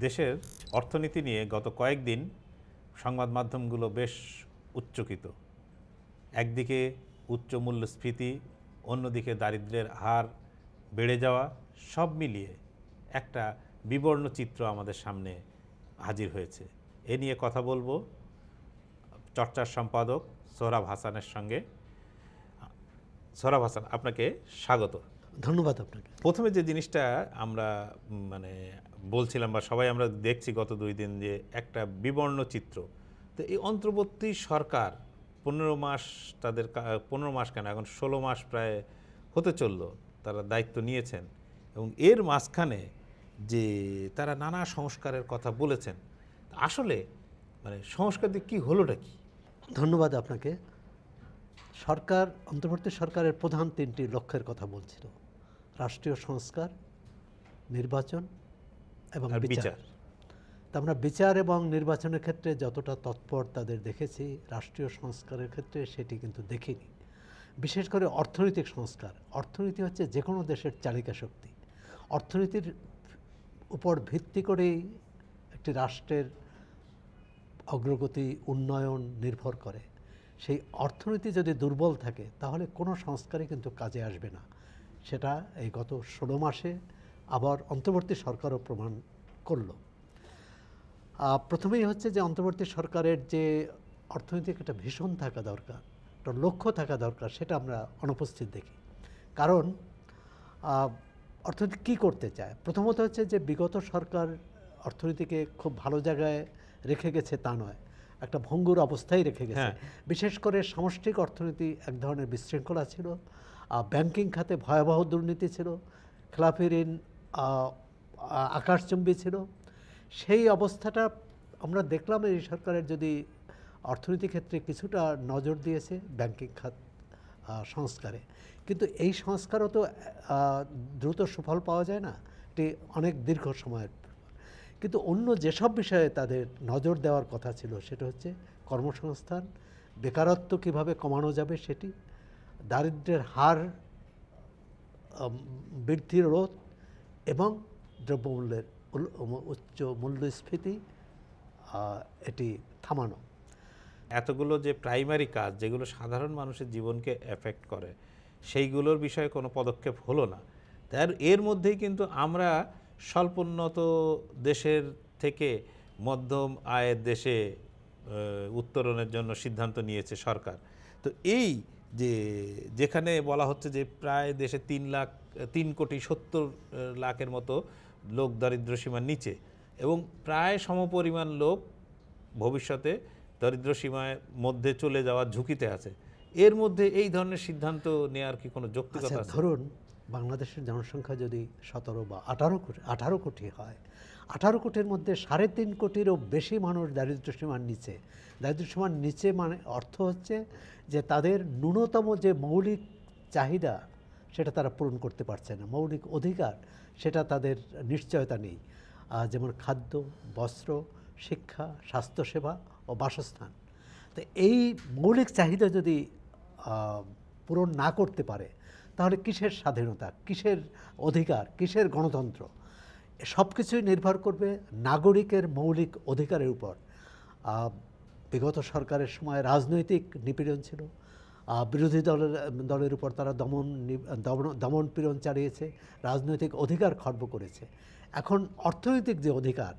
দেশের অর্থনীতি নিয়ে গত কয়েকদিন সংবাদ মাধ্যমগুলো বেশ উচ্চকিত। একদিকে উচ্চ মূল্যস্ফীতি, অন্যদিকে দারিদ্র্যের হার বেড়ে যাওয়া, সব মিলিয়ে একটা বিবর্ণ চিত্র আমাদের সামনে হাজির হয়েছে। এ নিয়ে কথা বলবো চর্চার সম্পাদক সোহরাব হাসানের সঙ্গে। সোহরাব হাসান, আপনাকে স্বাগত। ধন্যবাদ আপনাকে। প্রথমে যে জিনিসটা আমরা বলছিলাম বা সবাই আমরা দেখছি গত 2 দিন, যে একটা বিবর্ণ চিত্র। তো এই অন্তর্বর্তী সরকার 15 মাস, তাদের 15 মাস কেন, এখন 16 মাস প্রায় হতে চলল তারা দায়িত্ব নিয়েছেন, এবং এর মাঝখানে যে তারা নানা সংস্কারের কথা বলেছেন, আসলে সংস্কার দিয়ে কী হলোটা কি? ধন্যবাদ আপনাকে। অন্তর্বর্তী সরকারের প্রধান 3টি লক্ষ্যের কথা বলছিল: রাষ্ট্রীয় সংস্কার, নির্বাচন এবং বিচার। তা আমরা বিচার এবং নির্বাচনের ক্ষেত্রে যতটা তৎপর তাদের দেখেছি, রাষ্ট্রীয় সংস্কারের ক্ষেত্রে সেটি কিন্তু দেখিনি। বিশেষ করে অর্থনৈতিক সংস্কার। অর্থনীতি হচ্ছে যে কোনো দেশের চালিকা শক্তি। অর্থনীতির উপর ভিত্তি করেই একটি রাষ্ট্রের অগ্রগতি, উন্নয়ন নির্ভর করে। সেই অর্থনীতি যদি দুর্বল থাকে তাহলে কোনো সংস্কারই কিন্তু কাজে আসবে না। সেটা এই গত 16 মাসে আবার অন্তর্বর্তী সরকারও প্রমাণ করল। প্রথমেই হচ্ছে যে অন্তর্বর্তী সরকারের যে অর্থনৈতিক একটা ভীষণ থাকা দরকার, একটা লক্ষ্য থাকা দরকার, সেটা আমরা অনুপস্থিত দেখি। কারণ অর্থনীতি কী করতে চায়? প্রথমত হচ্ছে যে বিগত সরকার অর্থনীতিকে খুব ভালো জায়গায় রেখে গেছে তা নয়, একটা ভঙ্গুর অবস্থায় রেখে গেছে। বিশেষ করে সামষ্টিক অর্থনীতি এক ধরনের বিশৃঙ্খলা ছিল, ব্যাংকিং খাতে ভয়াবহ দুর্নীতি ছিল, খেলাপি ঋণ আকাশচুম্বী ছিল। সেই অবস্থাটা আমরা দেখলাম এই সরকারের যদি অর্থনীতি ক্ষেত্রে কিছুটা নজর দিয়েছে ব্যাংকিং খাত সংস্কারে, কিন্তু এই সংস্কারও তো দ্রুত সুফল পাওয়া যায় না, এটি অনেক দীর্ঘ সময়ের। কিন্তু অন্য যেসব বিষয়ে তাদের নজর দেওয়ার কথা ছিল, সেটা হচ্ছে কর্মসংস্থান, বেকারত্ব কিভাবে কমানো যাবে সেটি, দারিদ্র্যের হার বৃদ্ধির রোধ এবং দ্রব্যমূল্যের উচ্চ মূল্যস্ফীতি এটি থামানো। এতগুলো যে প্রাইমারি কাজ যেগুলো সাধারণ মানুষের জীবনকে এফেক্ট করে, সেইগুলোর বিষয়ে কোনো পদক্ষেপ হলো না। তার এর মধ্যেই কিন্তু আমরা স্বল্পোন্নত দেশের থেকে মধ্যম আয়ের দেশে উত্তরণের জন্য সিদ্ধান্ত নিয়েছে সরকার। তো এই যে যেখানে বলা হচ্ছে যে প্রায় দেশে 3,70,00,000 মতো লোক দারিদ্র্য সীমার নিচে, এবং প্রায় সমপরিমাণ লোক ভবিষ্যতে দারিদ্র্য সীমার মধ্যে চলে যাওয়ার ঝুঁকিতে আছে। এর মধ্যে এই ধরনের সিদ্ধান্ত নেওয়ার কি কোনো যৌক্তিকতা আছে? ধরুন, বাংলাদেশের জনসংখ্যা যদি 17 বা 18 কোটি হয়, 18 কোটির মধ্যে 3.5 কোটিরও বেশি মানুষ দারিদ্র্য সীমার নিচে। দারিদ্র্য সীমার নিচে মানে অর্থ হচ্ছে যে তাদের ন্যূনতম যে মৌলিক চাহিদা সেটা তারা পূরণ করতে পারছে না, মৌলিক অধিকার সেটা তাদের নিশ্চয়তা নেই, যেমন খাদ্য, বস্ত্র, শিক্ষা, স্বাস্থ্যসেবা ও বাসস্থান। তো এই মৌলিক চাহিদা যদি পূরণ না করতে পারে, তাহলে কিসের স্বাধীনতা, কিসের অধিকার, কিসের গণতন্ত্র? সব কিছুই নির্ভর করবে নাগরিকের মৌলিক অধিকারের উপর। বিগত সরকারের সময় রাজনৈতিক নিপীড়ন ছিল, বিরোধী দলের উপর তারা দমন পীড়ন চালিয়েছে, রাজনৈতিক অধিকার খর্ব করেছে। এখন অর্থনৈতিক যে অধিকার,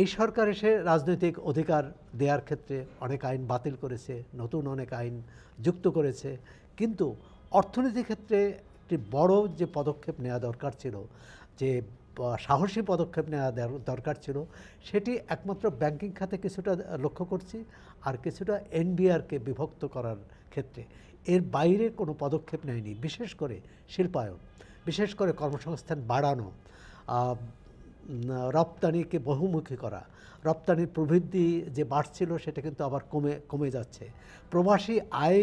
এই সরকার এসে রাজনৈতিক অধিকার দেওয়ার ক্ষেত্রে অনেক আইন বাতিল করেছে, নতুন অনেক আইন যুক্ত করেছে, কিন্তু অর্থনীতির ক্ষেত্রে একটি বড় যে পদক্ষেপ নেওয়া দরকার ছিল, যে সাহসী পদক্ষেপ নেওয়া দরকার ছিল, সেটি একমাত্র ব্যাংকিং খাতে কিছুটা লক্ষ্য করছি, আর কিছুটা এনবিআরকে বিভক্ত করার ক্ষেত্রে। এর বাইরে কোনো পদক্ষেপ নেয়নি। বিশেষ করে শিল্পায়ন, বিশেষ করে কর্মসংস্থান বাড়ানো, রপ্তানিকে বহুমুখী করা। রপ্তানির প্রবৃদ্ধি যে বাড়ছিল সেটা কিন্তু আবার কমে যাচ্ছে। প্রবাসী আয়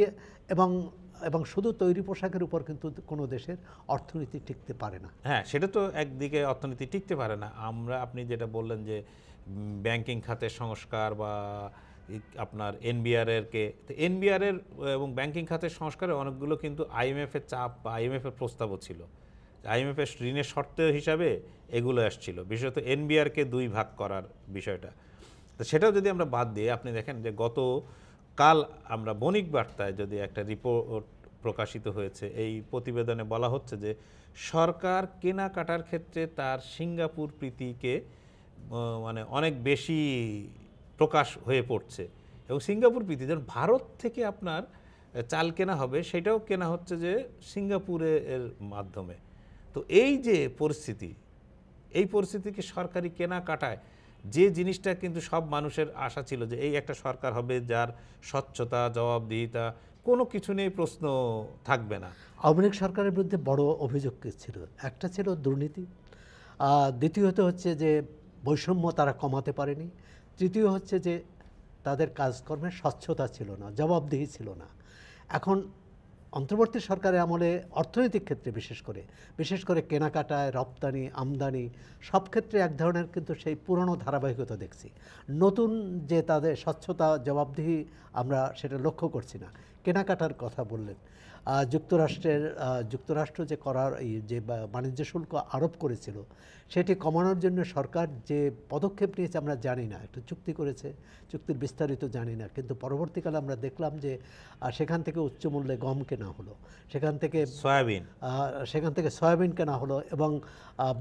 এবং শুধু তৈরি পোশাকের উপর কিন্তু কোনো দেশের অর্থনীতি টিকতে পারে না। হ্যাঁ, সেটা তো একদিকে অর্থনীতি টিকতে পারে না। আপনি যেটা বললেন যে ব্যাংকিং খাতের সংস্কার বা আপনার এনবিআরের এবং ব্যাংকিং খাতের সংস্কারে অনেকগুলো কিন্তু আইএমএফের চাপ বা আইএমএফের প্রস্তাবও ছিল, আইএমএফের ঋণের শর্ত হিসাবে এগুলো আসছিল, বিশেষত এনবিআরকে 2 ভাগ করার বিষয়টা। তো সেটাও যদি আমরা বাদ দিয়ে আপনি দেখেন যে গতকাল আমরা বণিক বার্তায় যদি একটা রিপোর্ট প্রকাশিত হয়েছে, এই প্রতিবেদনে বলা হচ্ছে যে সরকার কেনাকাটার ক্ষেত্রে তার সিঙ্গাপুর প্রীতিকে মানে অনেক বেশি প্রকাশ হয়ে পড়ছে। এবং সিঙ্গাপুর প্রীতি যেমন ভারত থেকে আপনার চাল কেনা হবে, সেটাও কেনা হচ্ছে যে সিঙ্গাপুরের মাধ্যমে। তো এই যে পরিস্থিতি, এই পরিস্থিতিকে সরকারি কেনাকাটায় যে জিনিসটা কিন্তু সব মানুষের আশা ছিল যে এই একটা সরকার হবে যার স্বচ্ছতা, জবাবদিহিতা, কোনো কিছু নিয়ে প্রশ্ন থাকবে না। আওয়ামী লীগ সরকারের বিরুদ্ধে বড় অভিযোগ ছিল, একটা ছিল দুর্নীতি, দ্বিতীয়ত হচ্ছে যে বৈষম্য তারা কমাতে পারেনি, তৃতীয় হচ্ছে যে তাদের কাজকর্মের স্বচ্ছতা ছিল না, জবাবদিহি ছিল না। এখন অন্তর্বর্তী সরকারের আমলে অর্থনৈতিক ক্ষেত্রে বিশেষ করে কেনাকাটায়, রপ্তানি, আমদানি সব ক্ষেত্রে এক ধরনের কিন্তু সেই পুরনো ধারাবাহিকতা দেখছি। নতুন যে তাদের স্বচ্ছতা, জবাবদিহি আমরা সেটা লক্ষ্য করছি না। কেনাকাটার কথা বললেন, যুক্তরাষ্ট্র যে যে বাণিজ্য শুল্ক আরোপ করেছিল সেটি কমানোর জন্য সরকার যে পদক্ষেপ নিয়েছে আমরা জানি না, একটা চুক্তি করেছে, চুক্তির বিস্তারিত জানি না, কিন্তু পরবর্তীকালে আমরা দেখলাম যে সেখান থেকে উচ্চ মূল্যে গম কেনা হলো, সেখান থেকে সয়াবিন কেনা হলো, এবং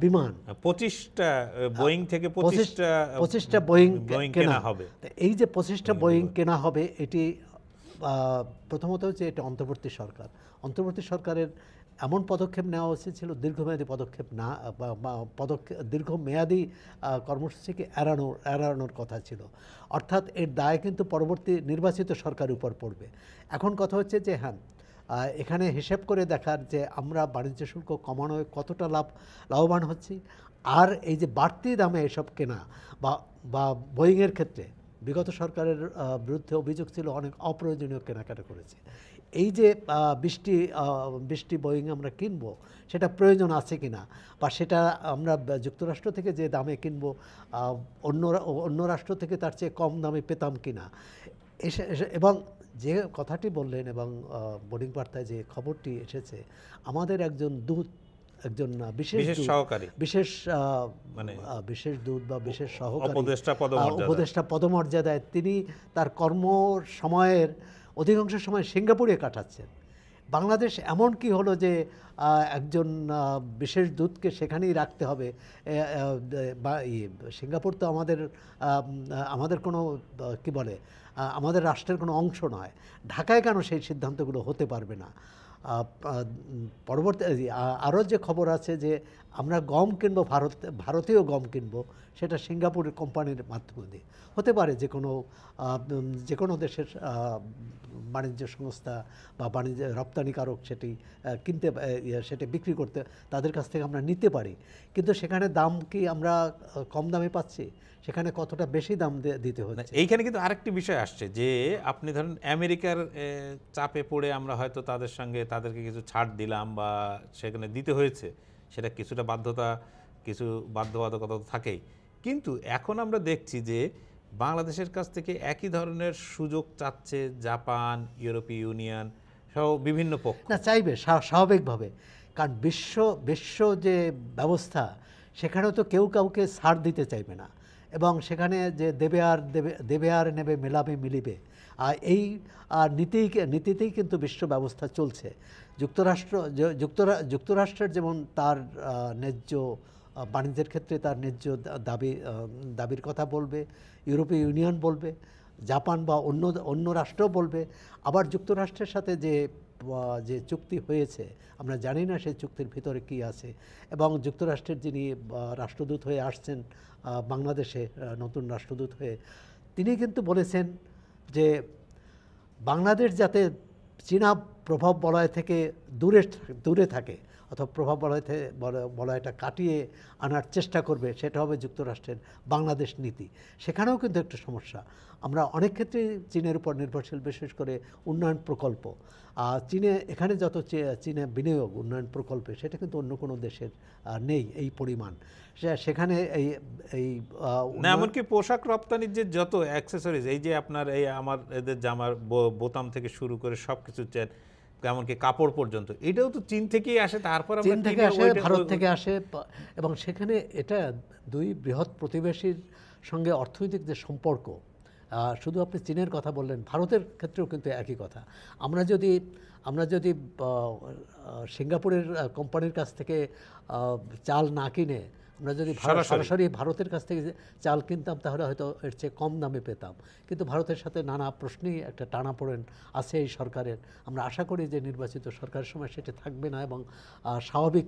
বিমান 25টা বোয়িং থেকে 25টা বোয়িং কেনা হবে। এই যে 25টা বোয়িং কেনা হবে, এটি প্রথমত হচ্ছে এটা অন্তর্বর্তী সরকারের এমন পদক্ষেপ নেওয়া উচিত ছিল, দীর্ঘমেয়াদী পদক্ষেপ না, দীর্ঘমেয়াদী কর্মসূচিকে এড়ানোর কথা ছিল। অর্থাৎ এর দায় কিন্তু পরবর্তী নির্বাচিত সরকারের উপর পড়বে। এখন কথা হচ্ছে যে হ্যাঁ, এখানে হিসেব করে দেখার যে আমরা বাণিজ্য শুল্ক কমানোয় কতটা লাভবান হচ্ছি, আর এই যে বাড়তি দামে এসব কেনা বা বোয়িংয়ের ক্ষেত্রে বিগত সরকারের বিরুদ্ধে অভিযোগ ছিল অনেক অপ্রয়োজনীয় কেনাকাটা করেছে। এই যে 20টি বোয়িং আমরা কিনবো, সেটা প্রয়োজন আছে কিনা, বা সেটা আমরা যুক্তরাষ্ট্র থেকে যে দামে কিনবো অন্য রাষ্ট্র থেকে তার চেয়ে কম দামে পেতাম কিনা। এবং যে কথাটি বললেন এবং বোর্ডিং বার্তায় যে খবরটি এসেছে, আমাদের একজন বিশেষ দূত বা বিশেষ সহকারী উপদেষ্টা পদমর্যাদায়, তিনি তার কর্ম সময়ের অধিকাংশ সময় সিঙ্গাপুরে কাটাচ্ছেন। বাংলাদেশ এমন কি হলো যে একজন বিশেষ দূতকে সেখানেই রাখতে হবে? সিঙ্গাপুর তো আমাদের কোনো কি বলে আমাদের রাষ্ট্রের কোনো অংশ নয়। ঢাকায় কেন সেই সিদ্ধান্তগুলো হতে পারবে না? পরবর্তী আরও যে খবর আছে যে আমরা গম কিনবো, ভারতীয় গম কিনবো, সেটা সিঙ্গাপুরের কোম্পানির মাধ্যমে দিয়ে হতে পারে। যে কোনো দেশের বাণিজ্য সংস্থা বা বাণিজ্য রপ্তানিকারক সেটি বিক্রি করতে তাদের কাছ থেকে আমরা নিতে পারি, কিন্তু সেখানে দাম কি আমরা কম দামে পাচ্ছি? সেখানে কতটা বেশি দাম দিতে হচ্ছে। এইখানে কিন্তু আরেকটি বিষয় আসছে যে আপনি ধরেন আমেরিকার চাপে পড়ে আমরা হয়তো তাদেরকে কিছু ছাড় দিলাম বা সেখানে দিতে হয়েছে, সেটা কিছুটা কিছু বাধ্যবাধকতা থাকেই। কিন্তু এখন আমরা দেখছি যে বাংলাদেশের কাছ থেকে একই ধরনের সুযোগ চাচ্ছে জাপান, ইউরোপীয় ইউনিয়ন সহ বিভিন্ন পক্ষ। না, চাইবে স্বাভাবিকভাবে, কারণ বিশ্ব যে ব্যবস্থা, সেখানেও তো কেউ কাউকে ছাড় দিতে চাইবে না, এবং সেখানে যে দেবে আর নেবে, মেলাবে মিলিবে, এই নীতিতেই কিন্তু বিশ্ব ব্যবস্থা চলছে। যুক্তরাষ্ট্রের যেমন তার ন্যায্য বাণিজ্যের ক্ষেত্রে তার ন্যায্য দাবির কথা বলবে, ইউরোপীয় ইউনিয়ন বলবে, জাপান বা অন্য রাষ্ট্র বলবে। আবার যুক্তরাষ্ট্রের সাথে যে চুক্তি হয়েছে, আমরা জানি না সেই চুক্তির ভিতরে কি আছে। এবং যুক্তরাষ্ট্রের যিনি রাষ্ট্রদূত হয়ে আসছেন বাংলাদেশে, নতুন রাষ্ট্রদূত হয়ে, তিনি কিন্তু বলেছেন যে বাংলাদেশ যাতে চীনা প্রভাব বলয় থেকে দূরে থাকে, অথবা প্রভাব বলয়টা কাটিয়ে আনার চেষ্টা করবে, সেটা হবে যুক্তরাষ্ট্রের বাংলাদেশ নীতি। সেখানেও কিন্তু একটা সমস্যা, আমরা অনেক ক্ষেত্রে চীনের উপর নির্ভরশীল, বিশেষ করে উন্নয়ন প্রকল্প। এখানে যত চীনে বিনিয়োগ উন্নয়ন প্রকল্পে, সেটা কিন্তু অন্য কোনো দেশের নেই এই পরিমাণ। সেখানে এমনকি পোশাক রপ্তানির যে যত অ্যাক্সেসরিজ, এই যে আপনার এদের জামার বোতাম থেকে শুরু করে সব কিছু এমনকি কাপড় পর্যন্ত, এটাও তো চীন থেকেই আসে। তারপর চীন থেকে আসে, ভারত থেকে আসে, এবং সেখানে এটা দুই বৃহৎ প্রতিবেশীর সঙ্গে অর্থনৈতিক যে সম্পর্ক, শুধু আপনি চীনের কথা বললেন, ভারতের ক্ষেত্রেও কিন্তু একই কথা। আমরা যদি সিঙ্গাপুরের কোম্পানির কাছ থেকে চাল না কিনে আমরা যদি সরাসরি ভারতের কাছ থেকে চাল কিনতাম, তাহলে হয়তো এর চেয়ে কম দামে পেতাম। কিন্তু ভারতের সাথে নানা প্রশ্নেই একটা টানাপোড়েন আছে এই সরকারের। আমরা আশা করি যে নির্বাচিত সরকারের সময় সেটা থাকবে না, এবং স্বাভাবিক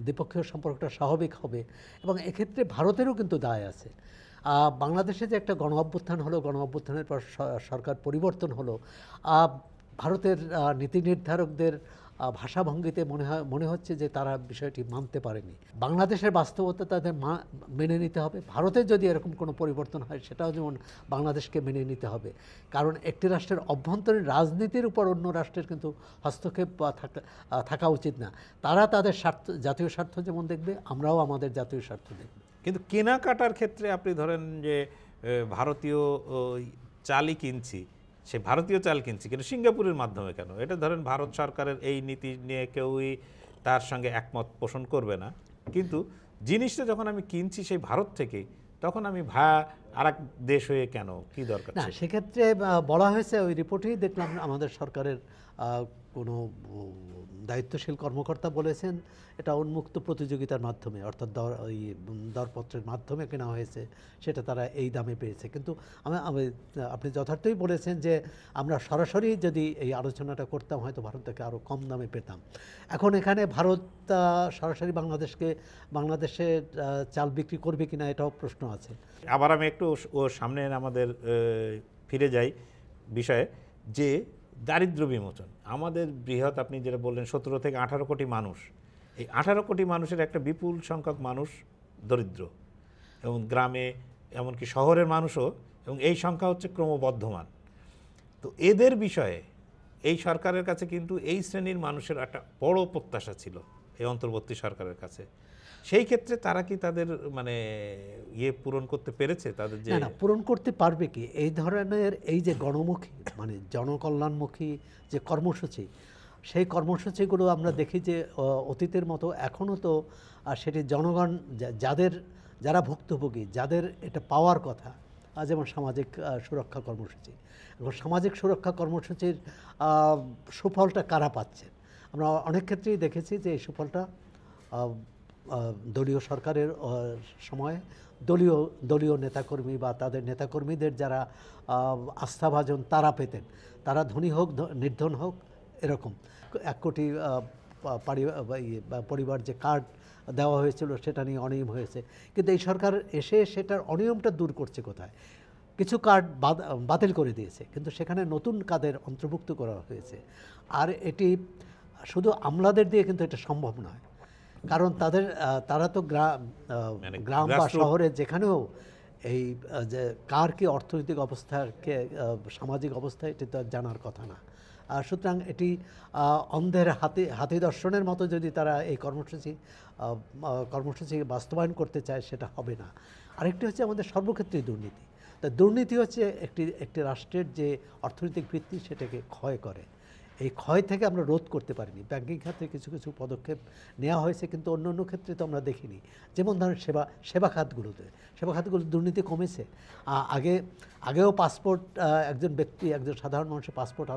দ্বিপক্ষীয় সম্পর্কটা স্বাভাবিক হবে। এবং এক্ষেত্রে ভারতেরও কিন্তু দায় আছে। বাংলাদেশে যে একটা গণ অভ্যুত্থান হলো, গণ অভ্যুত্থানের পর সরকার পরিবর্তন হলো, ভারতের নীতি নির্ধারকদের ভাষাভঙ্গিতে মনে হচ্ছে যে তারা বিষয়টি মানতে পারেনি। বাংলাদেশের বাস্তবতা তাদের মেনে নিতে হবে। ভারতের যদি এরকম কোনো পরিবর্তন হয়, সেটাও যেমন বাংলাদেশকে মেনে নিতে হবে। কারণ একটি রাষ্ট্রের অভ্যন্তরীণ রাজনীতির উপর অন্য রাষ্ট্রের কিন্তু হস্তক্ষেপ থাকা উচিত না। তারা তাদের স্বার্থ, জাতীয় স্বার্থ যেমন দেখবে, আমরাও আমাদের জাতীয় স্বার্থ দেখব। কিন্তু কেনাকাটার ক্ষেত্রে আপনি ধরেন যে ভারতীয় চালই কিনছি, সে ভারতীয় চাল কিনছি, কিন্তু সিঙ্গাপুরের মাধ্যমে কেন? এটা ধরেন ভারত সরকারের এই নীতি নিয়ে কেউই তার সঙ্গে একমত পোষণ করবে না, কিন্তু জিনিসটা যখন আমি কিনছি সেই ভারত থেকেই, তখন আমি আরেক দেশ হয়ে কেন, কি দরকার? না, সেক্ষেত্রে বলা হয়েছে, ওই রিপোর্টেই দেখলাম আমাদের সরকারের কোনো দায়িত্বশীল কর্মকর্তা বলেছেন এটা উন্মুক্ত প্রতিযোগিতার মাধ্যমে, অর্থাৎ ওই দরপত্রের মাধ্যমে কেনা হয়েছে, সেটা তারা এই দামে পেয়েছে। কিন্তু আপনি যথার্থই বলেছেন যে আমরা সরাসরি যদি এই আলোচনাটা করতাম, হয়তো ভারত থেকে আরও কম দামে পেতাম। এখন এখানে ভারত সরাসরি বাংলাদেশে চাল বিক্রি করবে কিনা, এটাও প্রশ্ন আছে। আবার আমি একটু সামনে আমাদের ফিরে যাই বিষয়ে, যে দারিদ্র্য বিমোচন আমাদের বৃহৎ, আপনি যেটা বললেন 17 থেকে 18 কোটি মানুষ, এই 18 কোটি মানুষের একটা বিপুল সংখ্যক মানুষ দরিদ্র, এবং গ্রামে এমনকি শহরের মানুষও, এবং এই সংখ্যা হচ্ছে ক্রমবর্ধমান। তো এদের বিষয়ে এই সরকারের কাছে কিন্তু এই শ্রেণীর মানুষের একটা বড় প্রত্যাশা ছিল এই অন্তর্বর্তী সরকারের কাছে। সেই ক্ষেত্রে তারা কি তাদের মানে পূরণ করতে পেরেছে? তাদের যে না, পূরণ করতে পারবে কি? এই ধরনের এই যে গণমুখী, মানে জনকল্যাণমুখী যে কর্মসূচি, সেই কর্মসূচিগুলো আমরা দেখি যে অতীতের মতো এখনও তো সেটি জনগণ যারা ভুক্তভোগী, যাদের এটা পাওয়ার কথা, যেমন সামাজিক সুরক্ষা কর্মসূচি, এবং সামাজিক সুরক্ষা কর্মসূচির সুফলটা কারা পাচ্ছে? আমরা অনেক ক্ষেত্রেই দেখেছি যে এই সুফলটা দলীয় সরকারের সময়ে দলীয় নেতাকর্মী বা তাদের নেতাকর্মীদের যারা আস্থাভাজন তারা পেতেন। তারা ধনী হোক নির্ধন হোক, এরকম 1 কোটি পরিবার যে কার্ড দেওয়া হয়েছিল, সেটা নিয়ে অনিয়ম হয়েছে। কিন্তু এই সরকার এসে সেটার অনিয়মটা দূর করছে কোথায়? কিছু কার্ড বাতিল করে দিয়েছে, কিন্তু সেখানে নতুন কার্ডের অন্তর্ভুক্ত করা হয়েছে। আর এটি শুধু আমলাদের দিয়ে কিন্তু এটা সম্ভব নয়, কারণ তারা তো গ্রাম বা শহরে যেখানেও এই যে কার কি অর্থনৈতিক অবস্থা, সামাজিক অবস্থা, এটি তো জানার কথা না। সুতরাং এটি অন্ধের হাতি দর্শনের মতো যদি তারা এই কর্মসূচি বাস্তবায়ন করতে চায়, সেটা হবে না। আরেকটি হচ্ছে আমাদের সর্বক্ষেত্রেই দুর্নীতি। তা দুর্নীতি হচ্ছে একটি রাষ্ট্রের যে অর্থনৈতিক ভিত্তি, সেটাকে ক্ষয় করে। এই ক্ষয় থেকে আমরা রোধ করতে পারিনি। ব্যাংকিং খাতে কিছু কিছু পদক্ষেপ নেওয়া হয়েছে, কিন্তু অন্য ক্ষেত্রে তো আমরা দেখিনি। যেমন ধরেন সেবা খাতগুলোতে দুর্নীতি কমেছে। আগেও পাসপোর্ট, একজন সাধারণ মানুষের পাসপোর্ট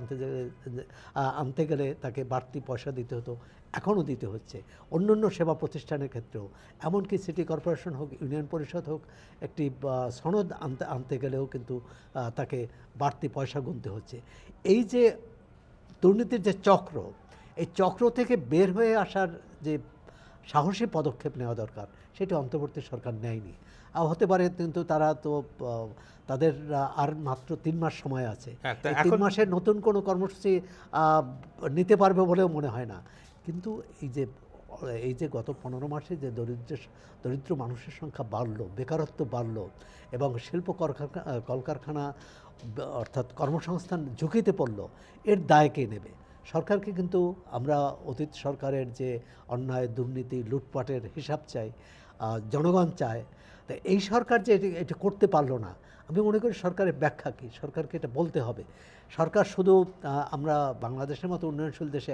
আনতে গেলে তাকে বাড়তি পয়সা দিতে হতো, এখনও দিতে হচ্ছে। অন্য সেবা প্রতিষ্ঠানের ক্ষেত্রেও, এমনকি সিটি কর্পোরেশন হোক, ইউনিয়ন পরিষদ হোক, একটি সনদ আনতে গেলেও কিন্তু তাকে বাড়তি পয়সা গুনতে হচ্ছে। এই যে দুর্নীতির যে চক্র, এই চক্র থেকে বের হয়ে আসার যে সাহসী পদক্ষেপ নেওয়া দরকার, সেটি অন্তর্বর্তী সরকার নেয়নি। হতে পারে, কিন্তু তারা তো তাদের আর মাত্র 3 মাস সময় আছে। 3 মাসে নতুন কোনো কর্মসূচি নিতে পারবে বলেও মনে হয় না। কিন্তু এই যে গত 15 মাসে যে দরিদ্র মানুষের সংখ্যা বাড়লো, বেকারত্ব বাড়লো, এবং শিল্প কলকারখানা অর্থাৎ কর্মসংস্থান ঝুঁকিতে পড়লো, এর দায় কে নেবে? সরকারকে কিন্তু আমরা অতীত সরকারের যে অন্যায়, দুর্নীতি, লুটপাটের হিসাব চাই, জনগণ চায়। তা এই সরকার যে এটি করতে পারলো না, আমি মনে করি সরকারের ব্যাখ্যা কী? সরকারকে এটা বলতে হবে। সরকার শুধু আমরা বাংলাদেশের মতো উন্নয়নশীল দেশে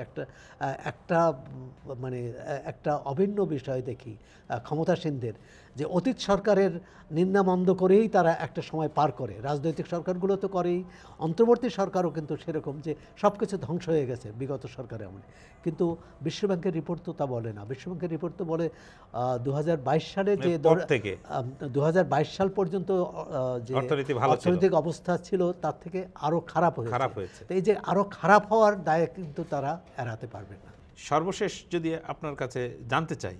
একটা মানে একটা অভিন্ন বিষয় দেখি ক্ষমতাসীনদের, যে অতীত সরকারের নিন্দামন্দ করেই তারা একটা সময় পার করে। রাজনৈতিক সরকারগুলো তো করেই, অন্তর্বর্তী সরকারও কিন্তু সেরকম, যে সব কিছু ধ্বংস হয়ে গেছে বিগত সরকারে আমলে। কিন্তু বিশ্বব্যাংকের রিপোর্ট তো তা বলে না। বিশ্বব্যাংকের রিপোর্ট তো বলে 2022 সালে যে 2022 সাল পর্যন্ত যে অর্থনৈতিক অবস্থা ছিল তার থেকে আরও খারাপ হয়েছে। তো এই যে আরও খারাপ হওয়ার দায় কিন্তু তারা এড়াতে পারবে না। সর্বশেষ যদি আপনার কাছে জানতে চাই,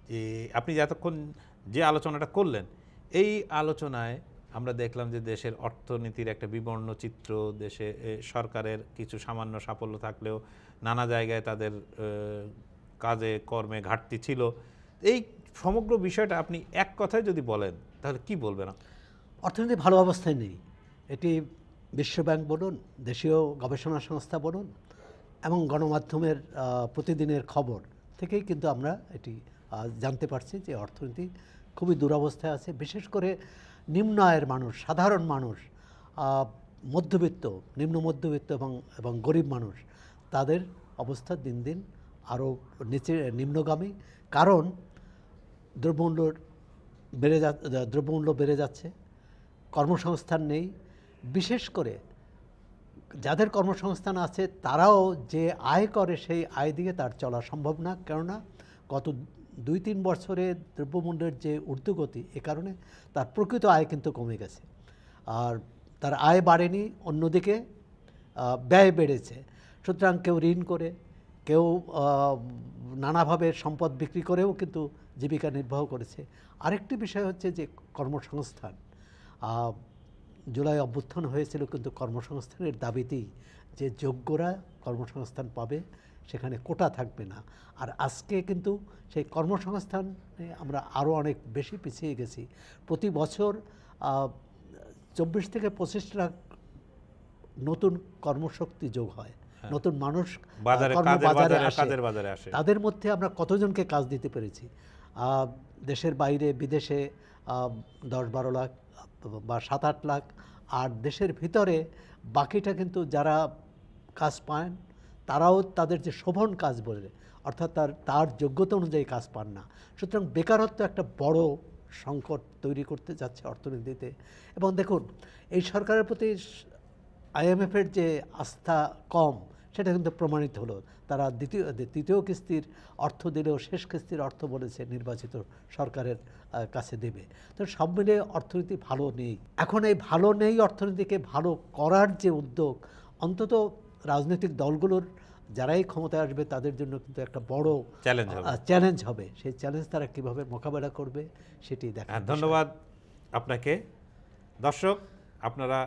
যে আপনি এতক্ষণ যে আলোচনাটা করলেন, এই আলোচনায় আমরা দেখলাম যে দেশের অর্থনীতির একটা বিবর্ণ চিত্র, দেশে সরকারের কিছু সামান্য সাফল্য থাকলেও নানা জায়গায় তাদের কাজে কর্মে ঘাটতি ছিল। এই সমগ্র বিষয়টা আপনি এক কথায় যদি বলেন তাহলে কি বলবেন? অর্থনীতি ভালো অবস্থায় নেই, এটি বিশ্বব্যাংক বলুন, দেশীয় গবেষণা সংস্থা বলুন, এবং গণমাধ্যমের প্রতিদিনের খবর থেকেই কিন্তু আমরা এটি জানতে পারছি যে অর্থনীতি খুবই দুরবস্থায় আছে। বিশেষ করে নিম্ন আয়ের মানুষ, সাধারণ মানুষ, মধ্যবিত্ত, নিম্ন মধ্যবিত্ত এবং গরিব মানুষ, তাদের অবস্থা দিন দিন আরও নিম্নগামী। কারণ দ্রব্যমূল্য বেড়ে যাচ্ছে, কর্মসংস্থান নেই। বিশেষ করে যাদের কর্মসংস্থান আছে তারাও যে আয় করে সেই আয় দিয়ে তার চলা সম্ভব না। কেননা গত 2-3 বছরে দ্রব্যমূল্যের যে ঊর্ধ্বগতি, এ কারণে তার প্রকৃত আয় কিন্তু কমে গেছে। আর তার আয় বাড়েনি, অন্যদিকে ব্যয় বেড়েছে। সুতরাং কেউ ঋণ করে, কেউ নানাভাবে সম্পদ বিক্রি করেও কিন্তু জীবিকা নির্বাহ করেছে। আরেকটি বিষয় হচ্ছে যে কর্মসংস্থান। জুলাই অভ্যুত্থান হয়েছিল কিন্তু কর্মসংস্থানের দাবিতেই, যে যোগ্যরা কর্মসংস্থান পাবে, সেখানে কোটা থাকবে না। আর আজকে কিন্তু সেই কর্মসংস্থানে আমরা আরও অনেক বেশি পিছিয়ে গেছি। প্রতি বছর 24 থেকে 25 লাখ নতুন কর্মশক্তি যোগ হয়, নতুন মানুষ বাজারে আসে। তাদের মধ্যে আমরা কতজনকে কাজ দিতে পেরেছি? দেশের বাইরে বিদেশে 10-12 লাখ বা 7-8 লাখ, আর দেশের ভিতরে বাকিটা কিন্তু যারা কাজ পান তারাও তাদের যে শোভন কাজ বলে, অর্থাৎ তার যোগ্যতা অনুযায়ী কাজ পান না। সুতরাং বেকারত্ব একটা বড় সংকট তৈরি করতে যাচ্ছে অর্থনীতিতে। এবং দেখুন, এই সরকারের প্রতি IMF-এর যে আস্থা কম, সেটা কিন্তু প্রমাণিত হলো। তারা তৃতীয় কিস্তির অর্থ দিলেও শেষ কিস্তির অর্থ বলেছে নির্বাচিত সরকারের কাছে দেবে। তো সব মিলে অর্থনীতি ভালো নেই। এখন এই ভালো নেই অর্থনীতিকে ভালো করার যে উদ্যোগ, অন্তত রাজনৈতিক দলগুলোর যারাই ক্ষমতায় আসবে তাদের জন্য কিন্তু একটা বড় চ্যালেঞ্জ হবে। সেই চ্যালেঞ্জ তারা কীভাবে মোকাবেলা করবে সেটি দেখা। ধন্যবাদ আপনাকে। দর্শক, আপনারা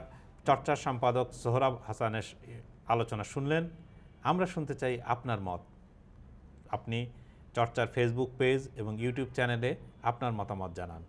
চর্চার সম্পাদক সোহরাব হাসানের আলোচনা শুনলেন। আমরা শুনতে চাই আপনার মত। আপনি চর্চার ফেসবুক পেজ এবং ইউটিউব চ্যানেলে আপনার মতামত জানান।